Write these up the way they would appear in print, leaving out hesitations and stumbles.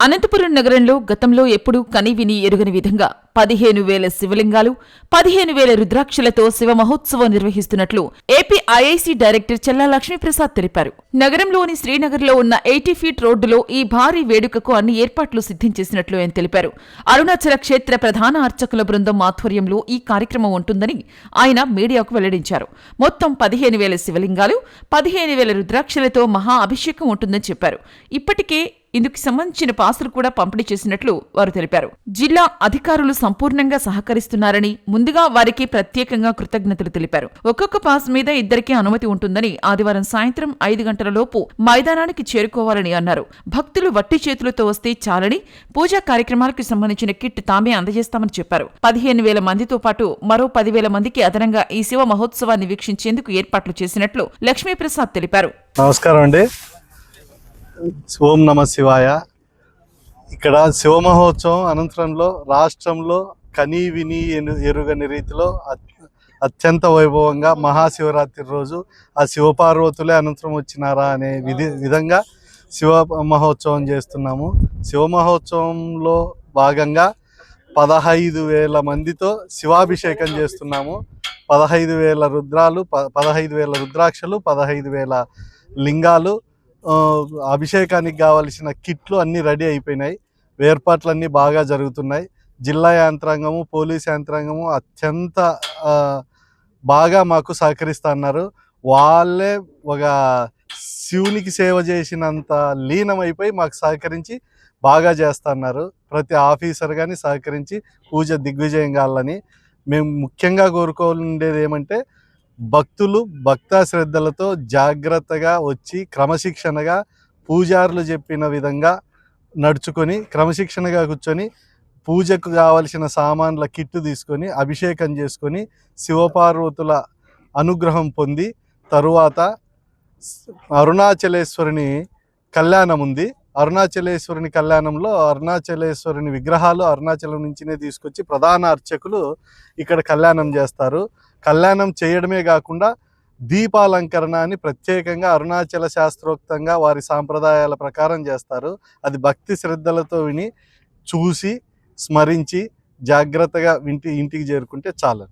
అనంతపురం నగరంలో గతంలో ఎప్పుడూ కనివిని ఎరుగని విధంగా 15,000 శివలింగాలు, 15,000 రుద్రాక్షలతో శివ మహోత్సవం నిర్వహిస్తున్నట్లు ఏపీ ఐఐసీ డైరెక్టర్ చల్లా లక్ష్మీప్రసాద్ తెలిపారు. నగరంలోని శ్రీనగర్లో ఉన్న 80 ఫీట్ రోడ్డులో ఈ భారీ వేడుకకు అన్ని ఏర్పాట్లు సిద్ధంచేసినట్లు ఆయన తెలిపారు. అరుణాచల క్షేత్ర ప్రధాన అర్చకుల బృందం ఆధ్వర్యంలో ఈ కార్యక్రమం ఉంటుందని ఆయన మీడియాకు వెల్లడించారు. మొత్తం 15,000 శివలింగాలు, 15,000 రుద్రాక్షలతో మహా అభిషేకం ఉంటుందని చెప్పారు. ఇప్పటికే ఇందుకు సంబంధించిన పాసులు కూడా పంపిణీ చేసినట్లు వారు తెలిపారు. జిల్లా అధికారులు సంపూర్ణంగా సహకరిస్తున్నారని, ముందుగా వారికి ప్రత్యేకంగా కృతజ్ఞతలు తెలిపారు. ఒక్కొక్క పాస్ మీద ఇద్దరికీ అనుమతి ఉంటుందని, ఆదివారం సాయంత్రం 5 గంటల లోపు మైదానానికి చేరుకోవాలని అన్నారు. భక్తులు వట్టి చేతులతో వస్తే చాలని, పూజా కార్యక్రమాలకు సంబంధించిన కిట్ తామే అందజేస్తామని చెప్పారు. 15,000 మందితో పాటు మరో 10,000 మందికి అదనంగా ఈ శివ మహోత్సవాన్ని వీక్షించేందుకు ఏర్పాట్లు చేసినట్లు లక్ష్మీప్రసాద్ తెలిపారు. నమస్కారం అండి. ఓం నమ శివాయ. ఇక్కడ శివ మహోత్సవం అనంతరంలో రాష్ట్రంలో కనీ విని ఎరుగని రీతిలో అత్యంత వైభవంగా మహాశివరాత్రి రోజు ఆ శివపార్వతులే అనంతరం వచ్చినారా అనే విధంగా శివ మహోత్సవం చేస్తున్నాము. శివ మహోత్సవంలో భాగంగా 15,000 మందితో శివాభిషేకం చేస్తున్నాము. 15,000 రుద్రాలు, 15,000 రుద్రాక్షలు, 15,000 లింగాలు, అభిషేకానికి కావలసిన కిట్లు అన్నీ రెడీ అయిపోయినాయి. ఏర్పాట్లన్నీ బాగా జరుగుతున్నాయి. జిల్లా యంత్రాంగము, పోలీస్ యంత్రాంగము అత్యంత బాగా మాకు సహకరిస్తున్నారు. వాళ్ళే ఒక శివునికి సేవ చేసినంత లీనమైపోయి మాకు సహకరించి బాగా చేస్తున్నారు. ప్రతి ఆఫీసర్ కానీ సహకరించి పూజ దిగ్విజయం కావాలని మేము ముఖ్యంగా కోరుకోండేది ఏమంటే, భక్తులు భక్త శ్రద్ధలతో జాగ్రత్తగా వచ్చి క్రమశిక్షణగా పూజారులు చెప్పిన విధంగా నడుచుకొని క్రమశిక్షణగా కూర్చొని పూజకు కావలసిన సామాన్ల కిట్టు తీసుకొని అభిషేకం చేసుకొని శివపార్వతుల అనుగ్రహం పొంది తరువాత అరుణాచలేశ్వరుని కళ్యాణం ఉంది. అరుణాచలేశ్వరుని కళ్యాణంలో అరుణాచలేశ్వరుని విగ్రహాలు అరుణాచలం నుంచినే తీసుకొచ్చి ప్రధాన అర్చకులు ఇక్కడ కళ్యాణం చేస్తారు. కళ్యాణం చేయడమే కాకుండా దీపాలంకరణ అని ప్రత్యేకంగా అరుణాచల శాస్త్రోక్తంగా వారి సాంప్రదాయాల ప్రకారం చేస్తారు. అది భక్తి శ్రద్ధలతో విని చూసి స్మరించి జాగ్రత్తగా ఇంటికి చేరుకుంటే చాలు.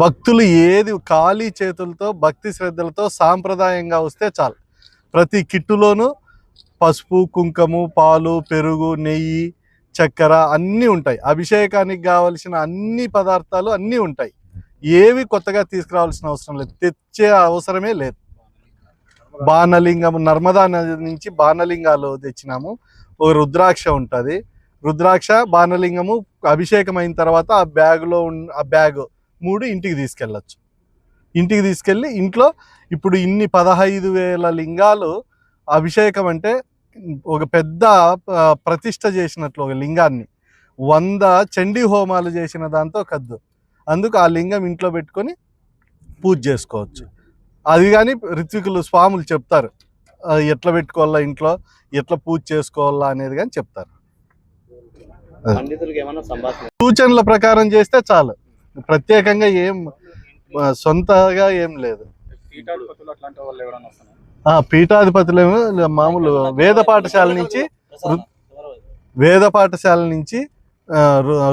భక్తులు ఏది ఖాళీ చేతులతో భక్తి శ్రద్ధలతో సాంప్రదాయంగా వస్తే చాలు. ప్రతి కిట్టులోనూ పసుపు, కుంకుమ, పాలు, పెరుగు, నెయ్యి, చక్కెర అన్నీ ఉంటాయి. అభిషేకానికి కావలసిన అన్ని పదార్థాలు అన్నీ ఉంటాయి. ఏవి కొత్తగా తీసుకురావాల్సిన అవసరం లేదు, తెచ్చే అవసరమే లేదు. బాణలింగం, నర్మదా నది నుంచి బాణలింగాలు తెచ్చినాము. ఒక రుద్రాక్ష ఉంటుంది. రుద్రాక్ష, బాణలింగము అభిషేకం అయిన తర్వాత ఆ బ్యాగులో ఆ బ్యాగ్ 3 ఇంటికి తీసుకెళ్ళచ్చు. ఇంటికి తీసుకెళ్ళి ఇంట్లో ఇప్పుడు ఇన్ని 15,000 లింగాలు అభిషేకం అంటే ఒక పెద్ద ప్రతిష్ఠ చేసినట్లు. ఒక లింగాన్ని 100 చండీ హోమాలు చేసిన దాంతో కద్దు. అందుకు ఆ లింగం ఇంట్లో పెట్టుకొని పూజ చేసుకోవచ్చు. అది కానీ ఋత్వికులు స్వాములు చెప్తారు ఎట్లా పెట్టుకోవాలా, ఇంట్లో ఎట్లా పూజ చేసుకోవాలా అనేది కానీ చెప్తారు. సూచనల ప్రకారం చేస్తే చాలు. ప్రత్యేకంగా ఏం సొంతగా ఏం లేదు. పీఠాధిపతులు మామూలు వేద పాఠశాల నుంచి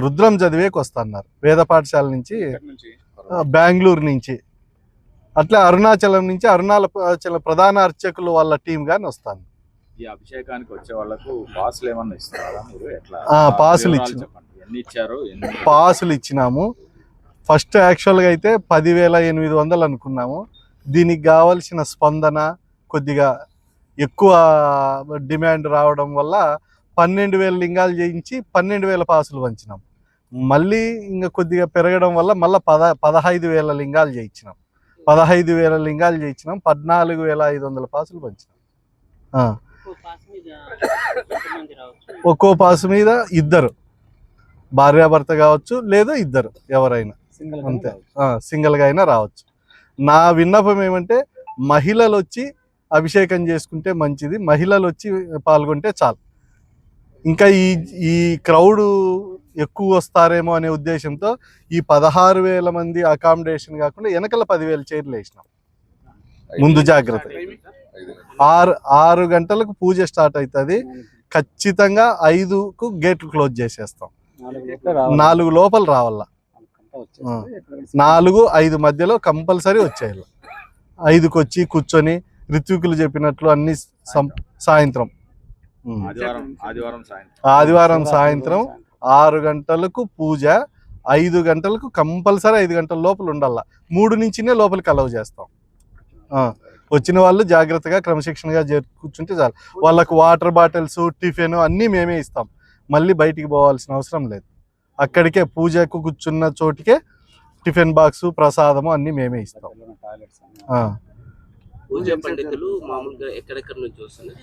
రుద్రం చదివేకి వస్తున్నారు. వేద పాఠశాల నుంచి, బెంగళూరు నుంచి, అట్లా అరుణాచలం నుంచి అరుణాచల ప్రధాన అర్చకులు వాళ్ళ టీం గాని వస్తాను. ఈ అభిషేకానికి వచ్చే వాళ్ళకు పాసులు ఏమన్నా ఇస్తారా మీరు? ఎట్లా పాసులు ఇచ్చినాము. ఫస్ట్ యాక్చువల్గా అయితే 10,800 అనుకున్నాము. దీనికి కావలసిన స్పందన కొద్దిగా ఎక్కువ డిమాండ్ రావడం వల్ల 12,000 లింగాలు చేయించి 12,000 పాసులు పంచినాం. మళ్ళీ ఇంకా కొద్దిగా పెరగడం వల్ల మళ్ళీ 15,000 లింగాలు చేయించినాం. 15,000 లింగాలు చేయించినాం. 14,500 పాసులు పంచినాం. ఒక్కో పాసు మీద 2 భార్యాభర్త కావచ్చు, లేదా 2 ఎవరైనా అంతే, సింగిల్గా అయినా రావచ్చు. నా విన్నపం ఏమంటే, మహిళలు వచ్చి అభిషేకం చేసుకుంటే మంచిది. మహిళలు వచ్చి పాల్గొంటే చాలు. ఇంకా ఈ క్రౌడ్ ఎక్కువ వస్తారేమో అనే ఉద్దేశంతో ఈ 16,000 మంది అకామిడేషన్ కాకుండా వెనకల 10,000 చైర్లు వేసినాం. ముందు జాగ్రత్త. 6 గంటలకు పూజ స్టార్ట్ అవుతుంది. ఖచ్చితంగా 5కు గేట్లు క్లోజ్ చేసేస్తాం. 4 లోపల రావాల, 4-5 మధ్యలో కంపల్సరీ వచ్చేయాలి. 5కి వచ్చి కూర్చొని ఋత్వికులు చెప్పినట్లు అన్ని సాయంత్రం ఆదివారం సాయంత్రం 6 గంటలకు పూజ, 5 గంటలకు కంపల్సరీ 5 గంటల లోపల ఉండాల. 3 నుంచినే లోపలికి అలౌ చేస్తాం. వచ్చిన వాళ్ళు జాగ్రత్తగా క్రమశిక్షణగా కూర్చుంటే చాలు. వాళ్ళకు వాటర్ బాటిల్స్, టిఫిన్ అన్నీ మేమే ఇస్తాం. మళ్ళీ బయటికి పోవాల్సిన అవసరం లేదు. అక్కడికే పూజకు కూర్చున్న చోటికే టిఫిన్ బాక్స్, ప్రసాదము అన్నీ మేమే ఇస్తాం. పూజ పండితులు మామూలుగా ఎక్కడెక్కడ నుంచి వస్తున్నారు?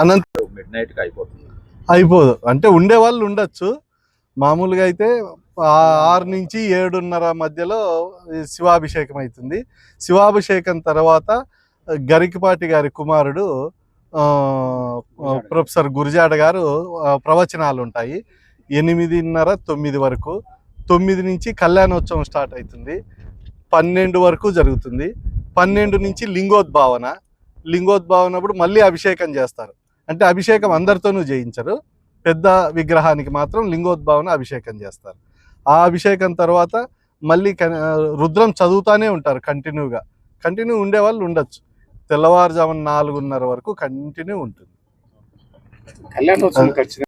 అనంత మిడ్ నైట్ కి అయిపోతుంది. అయిపోదు అంటే ఉండే వాళ్ళు ఉండొచ్చు. మామూలుగా అయితే 6 నుంచి 7:30 మధ్యలో శివాభిషేకం అవుతుంది. శివాభిషేకం తర్వాత గరికపాటి గారి కుమారుడు ప్రొఫెసర్ గురిజాడ గారు ప్రవచనాలు ఉంటాయి. 8:30-9 వరకు. 9 నుంచి కళ్యాణోత్సవం స్టార్ట్ అవుతుంది. 12 వరకు జరుగుతుంది. 12 నుంచి లింగోద్భావనప్పుడు మళ్ళీ అభిషేకం చేస్తారు. అంటే అభిషేకం అందరితోనూ చేయించరు, పెద్ద విగ్రహానికి మాత్రం లింగోద్భావన అభిషేకం చేస్తారు. ఆ అభిషేకం తర్వాత మళ్ళీ రుద్రం చదువుతానే ఉంటారు. కంటిన్యూ ఉండే వాళ్ళు ఉండొచ్చు. తెల్లవారుజామున 4:30 వరకు కంటిన్యూ ఉంటుంది.